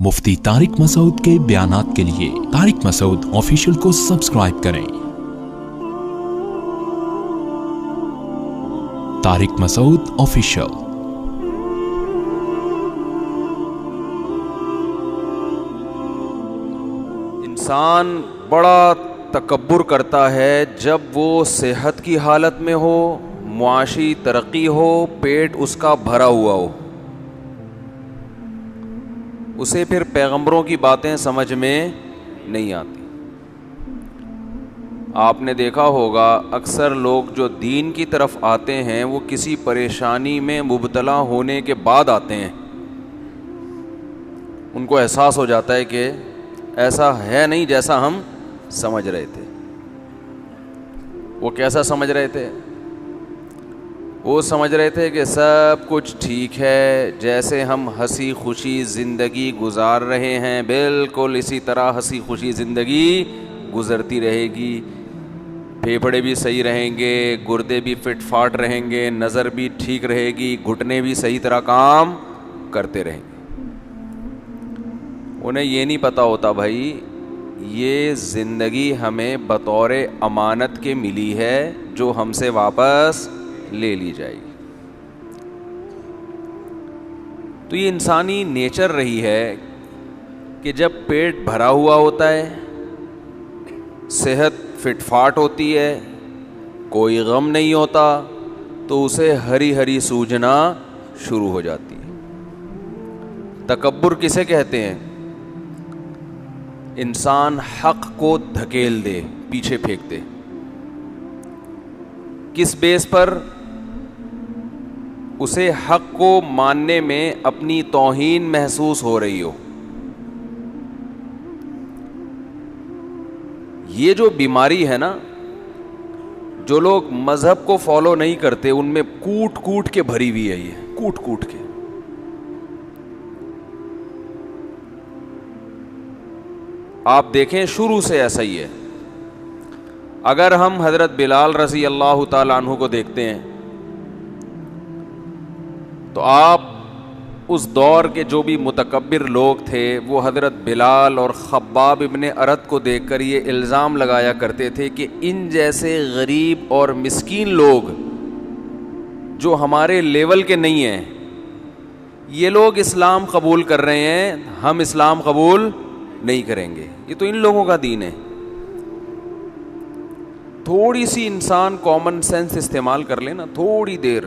مفتی طارق مسعود کے بیانات کے لیے طارق مسعود آفیشیل کو سبسکرائب کریں۔ طارق مسعود آفیشیل۔ انسان بڑا تکبر کرتا ہے جب وہ صحت کی حالت میں ہو، معاشی ترقی ہو، پیٹ اس کا بھرا ہوا ہو، اسے پھر پیغمبروں کی باتیں سمجھ میں نہیں آتی۔ آپ نے دیکھا ہوگا اکثر لوگ جو دین کی طرف آتے ہیں وہ کسی پریشانی میں مبتلا ہونے کے بعد آتے ہیں، ان کو احساس ہو جاتا ہے کہ ایسا ہے نہیں جیسا ہم سمجھ رہے تھے۔ وہ کیسا سمجھ رہے تھے؟ وہ سمجھ رہے تھے کہ سب کچھ ٹھیک ہے، جیسے ہم ہنسی خوشی زندگی گزار رہے ہیں بالکل اسی طرح ہنسی خوشی زندگی گزرتی رہے گی، پھیپھڑے بھی صحیح رہیں گے، گردے بھی فٹ فاٹ رہیں گے، نظر بھی ٹھیک رہے گی، گھٹنے بھی صحیح طرح کام کرتے رہیں گے۔ انہیں یہ نہیں پتہ ہوتا بھائی یہ زندگی ہمیں بطور امانت کے ملی ہے جو ہم سے واپس لے لی جائے گی۔ تو یہ انسانی نیچر رہی ہے کہ جب پیٹ بھرا ہوا ہوتا ہے، صحت فٹ فاٹ ہوتی ہے، کوئی غم نہیں ہوتا، تو اسے ہری ہری سوجنا شروع ہو جاتی ہے۔ تکبر کسے کہتے ہیں؟ انسان حق کو دھکیل دے، پیچھے پھینک دے۔ کس بیس پر؟ اسے حق کو ماننے میں اپنی توہین محسوس ہو رہی ہو۔ یہ جو بیماری ہے نا، جو لوگ مذہب کو فالو نہیں کرتے ان میں کوٹ کوٹ کے بھری ہوئی ہے، یہ کوٹ کوٹ کے۔ آپ دیکھیں شروع سے ایسا ہی ہے۔ اگر ہم حضرت بلال رضی اللہ تعالیٰ عنہ کو دیکھتے ہیں تو آپ اس دور کے جو بھی متکبر لوگ تھے وہ حضرت بلال اور خباب ابن ارت کو دیکھ کر یہ الزام لگایا کرتے تھے کہ ان جیسے غریب اور مسکین لوگ جو ہمارے لیول کے نہیں ہیں، یہ لوگ اسلام قبول کر رہے ہیں، ہم اسلام قبول نہیں کریں گے، یہ تو ان لوگوں کا دین ہے۔ تھوڑی سی انسان کامن سینس استعمال کر لے نا، تھوڑی دیر،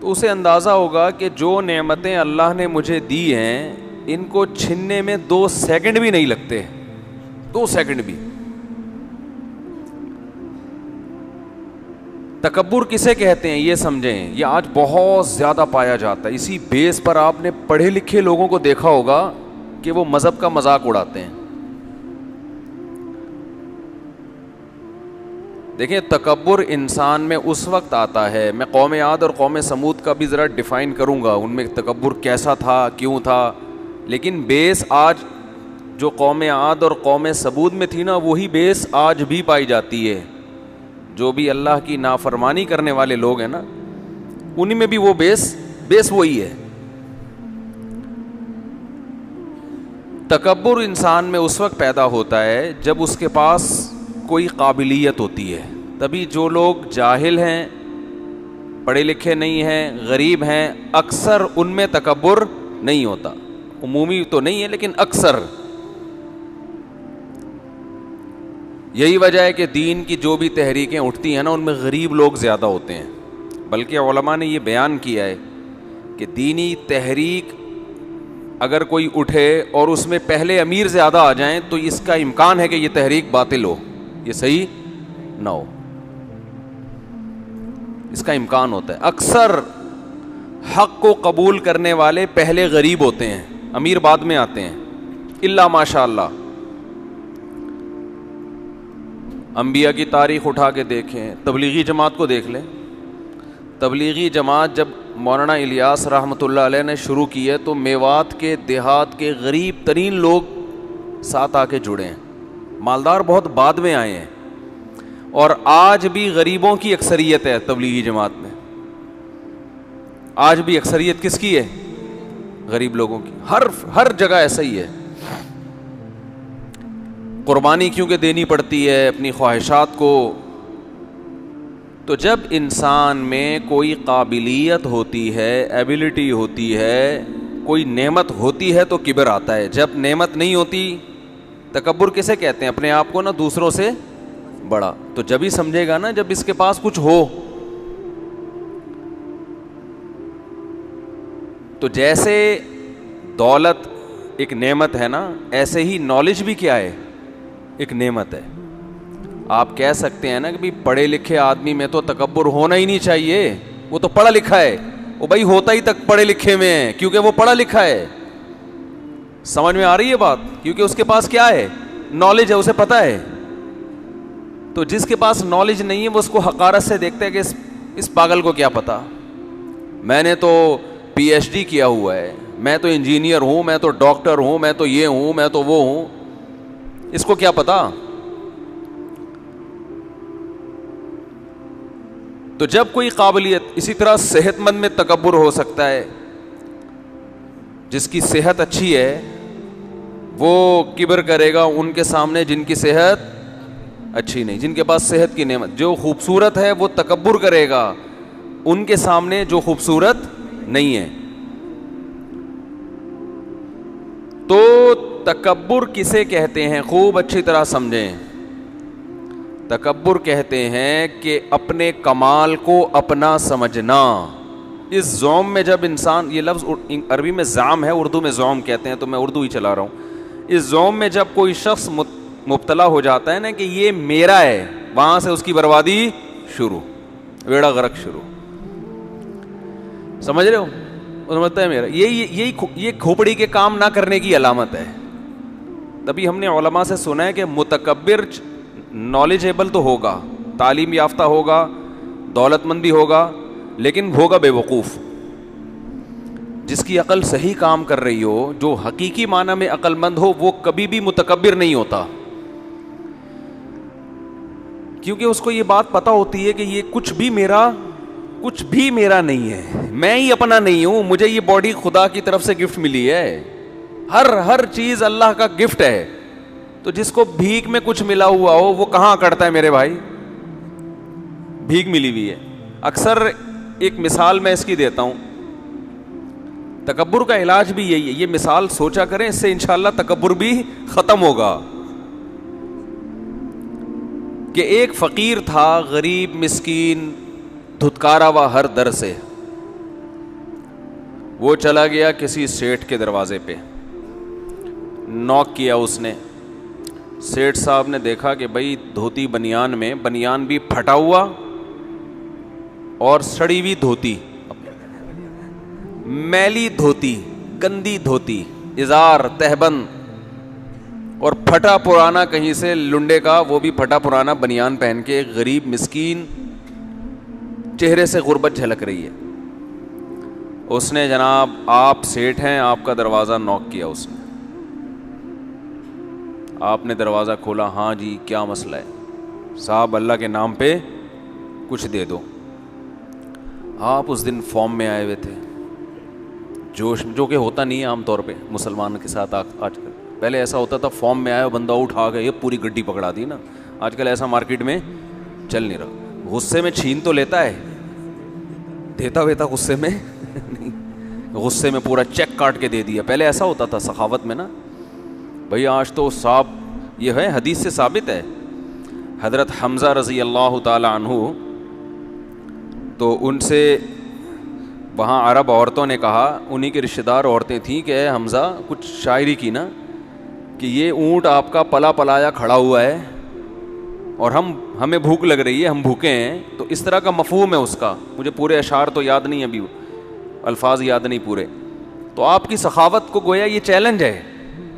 تو اسے اندازہ ہوگا کہ جو نعمتیں اللہ نے مجھے دی ہیں ان کو چھننے میں 2 سیکنڈ بھی نہیں لگتے، 2 سیکنڈ بھی۔ تکبر کسے کہتے ہیں یہ سمجھیں، یہ آج بہت زیادہ پایا جاتا ہے۔ اسی بیس پر آپ نے پڑھے لکھے لوگوں کو دیکھا ہوگا کہ وہ مذہب کا مذاق اڑاتے ہیں۔ دیکھیں تکبر انسان میں اس وقت آتا ہے، میں قوم عاد اور قوم سمود کا بھی ذرا ڈیفائن کروں گا، ان میں تکبر کیسا تھا، کیوں تھا، لیکن بیس آج جو قوم عاد اور قوم سمود میں تھی نا وہی بیس آج بھی پائی جاتی ہے۔ جو بھی اللہ کی نافرمانی کرنے والے لوگ ہیں نا انہی میں بھی وہ بیس وہی ہے۔ تکبر انسان میں اس وقت پیدا ہوتا ہے جب اس کے پاس کوئی قابلیت ہوتی ہے، تبھی جو لوگ جاہل ہیں، پڑھے لکھے نہیں ہیں، غریب ہیں، اکثر ان میں تکبر نہیں ہوتا، عمومی تو نہیں ہے لیکن اکثر۔ یہی وجہ ہے کہ دین کی جو بھی تحریکیں اٹھتی ہیں نا ان میں غریب لوگ زیادہ ہوتے ہیں، بلکہ علماء نے یہ بیان کیا ہے کہ دینی تحریک اگر کوئی اٹھے اور اس میں پہلے امیر زیادہ آ جائیں تو اس کا امکان ہے کہ یہ تحریک باطل ہو، یہ صحیح نہ ہو، اس کا امکان ہوتا ہے۔ اکثر حق کو قبول کرنے والے پہلے غریب ہوتے ہیں، امیر بعد میں آتے ہیں، الا ماشاء اللہ۔ انبیاء کی تاریخ اٹھا کے دیکھیں، تبلیغی جماعت کو دیکھ لیں۔ تبلیغی جماعت جب مولانا الیاس رحمۃ اللہ علیہ نے شروع کی ہے تو میوات کے دیہات کے غریب ترین لوگ ساتھ آ کے جڑے ہیں، مالدار بہت بعد میں آئے ہیں، اور آج بھی غریبوں کی اکثریت ہے تبلیغی جماعت میں۔ آج بھی اکثریت کس کی ہے؟ غریب لوگوں کی، ہر جگہ ایسا ہی ہے. قربانی کیونکہ دینی پڑتی ہے اپنی خواہشات کو. تو جب انسان میں کوئی قابلیت ہوتی ہے، ایبلٹی ہوتی ہے، کوئی نعمت ہوتی ہے تو کبر آتا ہے. جب نعمت نہیں ہوتی، تکبر کسے کہتے ہیں؟ اپنے آپ کو نا دوسروں سے بڑا. تو جب ہی سمجھے گا نا جب اس کے پاس کچھ ہو. تو جیسے دولت ایک نعمت ہے نا، ایسے ہی نالج بھی کیا ہے؟ ایک نعمت ہے. آپ کہہ سکتے ہیں نا کہ بھی پڑھے لکھے آدمی میں تو تکبر ہونا ہی نہیں چاہیے، وہ تو پڑھا لکھا ہے. وہ بھائی ہوتا ہی تک پڑھے لکھے میں ہے کیونکہ وہ پڑھا لکھا ہے. سمجھ میں آ رہی ہے بات؟ کیونکہ اس کے پاس کیا ہے؟ نالج ہے، اسے پتا ہے. تو جس کے پاس نالج نہیں ہے وہ اس کو حقارت سے دیکھتا ہے کہ اس پاگل کو کیا پتا، میں نے تو پی ایچ ڈی کیا ہوا ہے، میں تو انجینئر ہوں، میں تو ڈاکٹر ہوں، میں تو یہ ہوں، میں تو وہ ہوں، اس کو کیا پتا. تو جب کوئی قابلیت، اسی طرح صحت مند میں تکبر ہو سکتا ہے. جس کی صحت اچھی ہے وہ کبر کرے گا ان کے سامنے جن کی صحت اچھی نہیں، جن کے پاس صحت کی نعمت. جو خوبصورت ہے وہ تکبر کرے گا ان کے سامنے جو خوبصورت نہیں ہے. تو تکبر کسے کہتے ہیں؟ خوب اچھی طرح سمجھیں. تکبر کہتے ہیں کہ اپنے کمال کو اپنا سمجھنا. اس زوم میں جب انسان، یہ لفظ عربی میں زعم ہے، اردو میں زوم کہتے ہیں، تو میں اردو ہی چلا رہا ہوں. اس زوم میں جب کوئی شخص مبتلا ہو جاتا ہے نا کہ یہ میرا ہے، وہاں سے اس کی بربادی شروع، بیڑا غرق شروع. سمجھ رہے ہو؟ سمجھتا ہے میرا. یہ کھوپڑی کے کام نہ کرنے کی علامت ہے. تبھی ہم نے علماء سے سنا ہے کہ متکبر نالجیبل تو ہوگا، تعلیم یافتہ ہوگا، دولت مند بھی ہوگا، لیکن ہوگا بے وقوف. جس کی عقل صحیح کام کر رہی ہو، جو حقیقی معنی میں عقل مند ہو، وہ کبھی بھی متکبر نہیں ہوتا. کیونکہ اس کو یہ بات پتہ ہوتی ہے کہ یہ کچھ بھی میرا نہیں ہے، میں ہی اپنا نہیں ہوں. مجھے یہ باڈی خدا کی طرف سے گفٹ ملی ہے، ہر چیز اللہ کا گفٹ ہے. تو جس کو بھیک میں کچھ ملا ہوا ہو وہ کہاں اکڑتا ہے میرے بھائی؟ بھیک ملی ہوئی ہے. اکثر ایک مثال میں اس کی دیتا ہوں. تکبر کا علاج بھی یہی ہے. یہ مثال سوچا کریں، اس سے انشاءاللہ تکبر بھی ختم ہوگا. کہ ایک فقیر تھا، غریب مسکین، دھتکارا ہوا ہر در سے. وہ چلا گیا کسی سیٹھ کے دروازے پہ، نوک کیا اس نے. سیٹھ صاحب نے دیکھا کہ بھائی دھوتی بنیان میں، بنیان بھی پھٹا ہوا اور سڑی ہوئی دھوتی، میلی دھوتی، گندی دھوتی، ازار تہبند، اور پھٹا پرانا کہیں سے لنڈے کا، وہ بھی پھٹا پرانا بنیان پہن کے، غریب مسکین، چہرے سے غربت جھلک رہی ہے. اس نے جناب آپ سیٹھ ہیں، آپ کا دروازہ نوک کیا. اس نے، آپ نے دروازہ کھولا. ہاں جی کیا مسئلہ ہے؟ صاحب اللہ کے نام پہ کچھ دے دو. آپ اس دن فارم میں آئے ہوئے تھے، جوش، جو کہ ہوتا نہیں ہے عام طور پہ مسلمان کے ساتھ آج کل. پہلے ایسا ہوتا تھا فارم میں آیا بندہ اٹھا کے یہ پوری گڈی پکڑا دی نا. آج کل ایسا مارکیٹ میں چل نہیں رہا. غصے میں چھین تو لیتا ہے، دیتا ہوتا غصے میں نہیں، غصے میں پورا چیک کاٹ کے دے دیا. پہلے ایسا ہوتا تھا سخاوت میں نا. بھئی آج تو صاحب یہ ہے، حدیث سے ثابت ہے. حضرت حمزہ رضی اللہ تعالی عنہ، تو ان سے وہاں عرب عورتوں نے کہا، انہی کے رشتہ دار عورتیں تھیں کہ اے حمزہ، کچھ شاعری کی نا کہ یہ اونٹ آپ کا پلا پلایا کھڑا ہوا ہے اور ہمیں بھوک لگ رہی ہے، ہم بھوکے ہیں. تو اس طرح کا مفہوم ہے اس کا. مجھے پورے اشعار تو یاد نہیں، ابھی الفاظ یاد نہیں پورے. تو آپ کی سخاوت کو گویا یہ چیلنج ہے.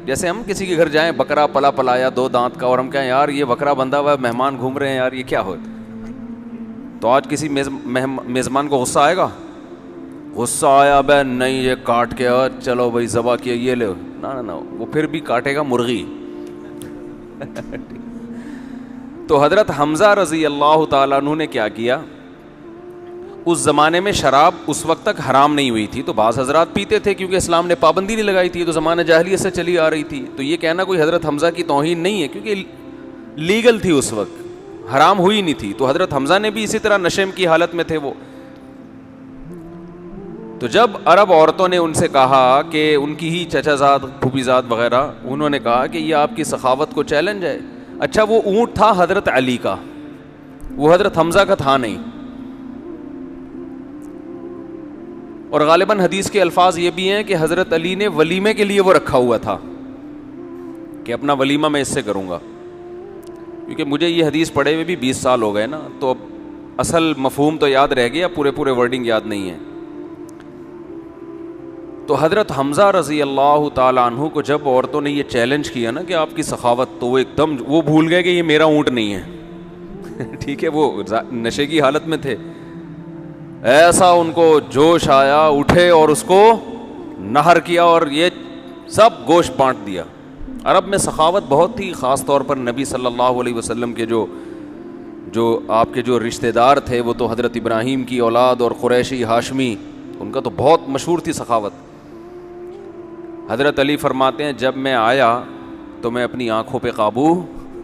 جیسے ہم کسی کے گھر جائیں، بکرا پلا پلایا 2 دانت کا، اور ہم کہیں یار یہ بکرا بندھا ہوا ہے، مہمان گھوم رہے ہیں یار، یہ کیا ہو. تو آج کسی میزبان کو غصہ آئے گا؟ غصہ آیا بے نہیں یہ کاٹ کے اور چلو بھائی ذبح کیا یہ لے، نہ وہ پھر بھی کاٹے گا مرغی. تو حضرت حمزہ رضی اللہ تعالیٰ عنہ نے کیا کیا؟ اس زمانے میں شراب اس وقت تک حرام نہیں ہوئی تھی, تو بعض حضرات پیتے تھے کیونکہ اسلام نے پابندی نہیں لگائی تھی, تو زمانہ جاہلیت سے چلی آ رہی تھی. تو یہ کہنا کوئی حضرت حمزہ کی توہین نہیں ہے, کیونکہ لیگل تھی اس وقت, حرام ہوئی نہیں تھی. تو حضرت حمزہ نے بھی اسی طرح نشے کی حالت میں تھے وہ. تو جب عرب عورتوں نے ان سے کہا کہ ان کی ہی چچا زاد پھوپھی زاد وغیرہ, انہوں نے کہا کہ یہ آپ کی سخاوت کو چیلنج ہے. اچھا وہ اونٹ تھا حضرت علی کا, وہ حضرت حمزہ کا تھا نہیں. اور غالباً حدیث کے الفاظ یہ بھی ہیں کہ حضرت علی نے ولیمے کے لیے وہ رکھا ہوا تھا کہ اپنا ولیمہ میں اس سے کروں گا. کیونکہ مجھے یہ حدیث پڑھے ہوئے بھی 20 سال ہو گئے نا, تو اب اصل مفہوم تو یاد رہ گیا, پورے ورڈنگ یاد نہیں ہے. تو حضرت حمزہ رضی اللہ تعالیٰ عنہ کو جب عورتوں نے یہ چیلنج کیا نا کہ آپ کی سخاوت, تو وہ ایک دم وہ بھول گئے کہ یہ میرا اونٹ نہیں ہے. ٹھیک ہے, وہ نشے کی حالت میں تھے. ایسا ان کو جوش آیا, اٹھے اور اس کو نہر کیا اور یہ سب گوشت بانٹ دیا. عرب میں سخاوت بہت تھی, خاص طور پر نبی صلی اللہ علیہ وسلم کے جو آپ کے جو رشتہ دار تھے وہ تو حضرت ابراہیم کی اولاد اور قریشی ہاشمی, ان کا تو بہت مشہور تھی سخاوت. حضرت علی فرماتے ہیں جب میں آیا تو میں اپنی آنکھوں پہ قابو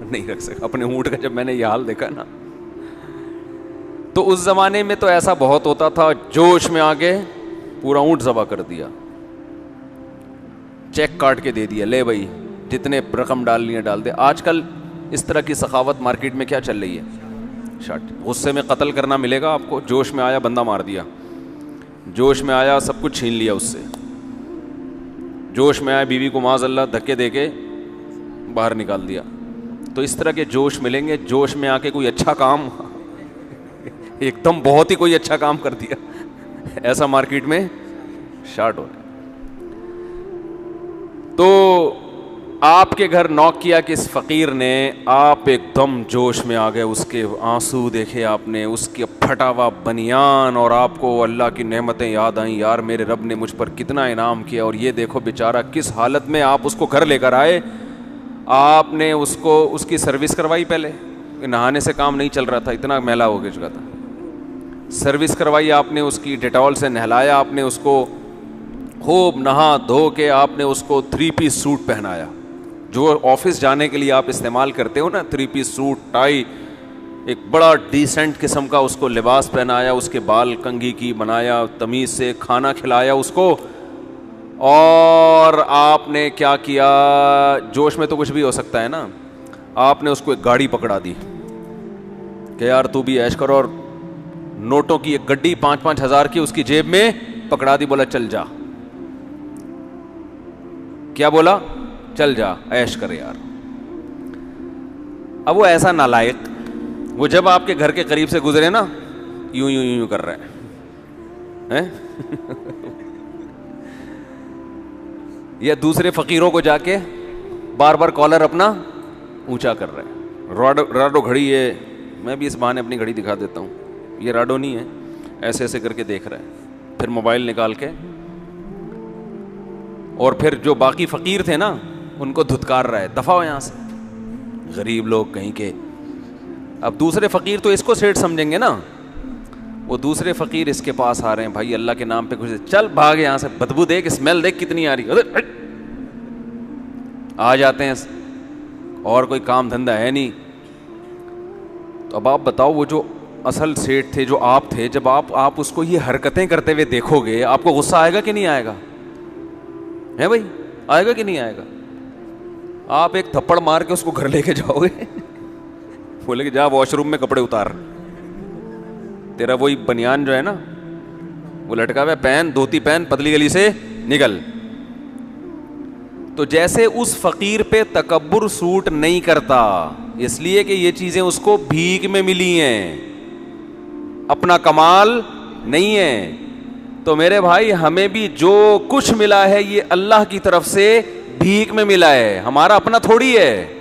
نہیں رکھ سکا. اپنے اونٹ کا جب میں نے یہ حال دیکھا نا, تو اس زمانے میں تو ایسا بہت ہوتا تھا, جوش میں آگے پورا اونٹ ذبح کر دیا, چیک کاٹ کے دے دیا, لے بھائی جتنے رقم ڈالنی ہے ڈال دے. آج کل اس طرح کی سخاوت مارکیٹ میں کیا چل رہی ہے, غصے میں قتل کرنا ملے گا آپ کو, جوش میں آیا بندہ مار دیا, جوش میں آیا سب کچھ چھین لیا اس سے, جوش میں آیا بیوی کو معاذ اللہ دھکے دے کے باہر نکال دیا. تو اس طرح کے جوش ملیں گے, جوش میں آ کے کوئی اچھا کام ایک دم بہت ہی کوئی اچھا کام کر دیا, ایسا مارکیٹ میں شارٹ ہو رہا ہے. تو آپ کے گھر نوک کیا کس فقیر نے, آپ ایک دم جوش میں آ گئے, اس کے آنسو دیکھے آپ نے, اس کے پھٹا ہوا بنیان, اور آپ کو اللہ کی نعمتیں یاد آئیں, یار میرے رب نے مجھ پر کتنا انعام کیا, اور یہ دیکھو بیچارہ کس حالت میں. آپ اس کو گھر لے کر آئے, آپ نے اس کی سروس کروائی, پہلے نہانے سے کام نہیں چل رہا تھا, اتنا میلا ہو گیا چکا تھا, سروس کروائی آپ نے, اس کی ڈیٹول سے نہلایا آپ نے, اس کو خوب نہا دھو کے آپ نے اس کو 3 پیس سوٹ پہنایا, جو آفس جانے کے لیے آپ استعمال کرتے ہو نا, 3 پیس سوٹ, ٹائی, ایک بڑا ڈیسنٹ قسم کا اس کو لباس پہنایا, اس کے بال کنگھی کی بنایا, تمیز سے کھانا کھلایا اس کو. اور آپ نے کیا کیا, جوش میں تو کچھ بھی ہو سکتا ہے نا, آپ نے اس کو ایک گاڑی پکڑا دی کہ یار تو بھی عیش کر, اور نوٹوں کی ایک گڈی 5-5 ہزار کی اس کی جیب میں پکڑا دی, بولا چل جا. کیا بولا, چل جا عیش کر یار. اب وہ ایسا نالائق, وہ جب آپ کے گھر کے قریب سے گزرے نا, یوں کر رہے ہیں یا دوسرے فقیروں کو جا کے بار بار کالر اپنا اونچا کر رہے ہیں. راڈو گھڑی ہے, میں بھی اس بہانے اپنی گھڑی دکھا دیتا ہوں, یہ راڈو نہیں ہے, ایسے کر کے دیکھ رہا ہے, پھر موبائل نکال کے, اور پھر جو باقی فقیر تھے نا ان کو دھتکار رہا ہے, دفع ہو یہاں سے, غریب لوگ کہیں کے. اب دوسرے فقیر تو اس کو سیٹ سمجھیں گے نا, وہ دوسرے فقیر اس کے پاس آ رہے ہیں, بھائی اللہ کے نام پہ کچھ, چل بھاگ یہاں سے, بدبو دیکھ, اسمیل دیکھ کتنی آ رہی ہے, آ جاتے ہیں, اور کوئی کام دھندہ ہے نہیں. تو اب آپ بتاؤ, وہ جو اصل سیٹ تھے, جو آپ تھے, جب آپ اس کو یہ حرکتیں کرتے ہوئے دیکھو گے, آپ کو غصہ آئے گا کہ نہیں آئے گا, ہے بھائی, آئے گا کہ نہیں آئے گا؟ آپ ایک تھپڑ مار کے اس کو گھر لے کے جاؤ گے, بولے کہ جا واش روم میں کپڑے اتار, تیرا وہی بنیان جو ہے نا وہ لٹکا ہوا ہے, پہن, دھوتی پہن, پتلی گلی سے نکل. تو جیسے اس فقیر پہ تکبر سوٹ نہیں کرتا, اس لیے کہ یہ چیزیں اس کو بھیک میں ملی ہیں, اپنا کمال نہیں ہے. تو میرے بھائی ہمیں بھی جو کچھ ملا ہے یہ اللہ کی طرف سے بھیک میں ملا ہے, ہمارا اپنا تھوڑی ہے.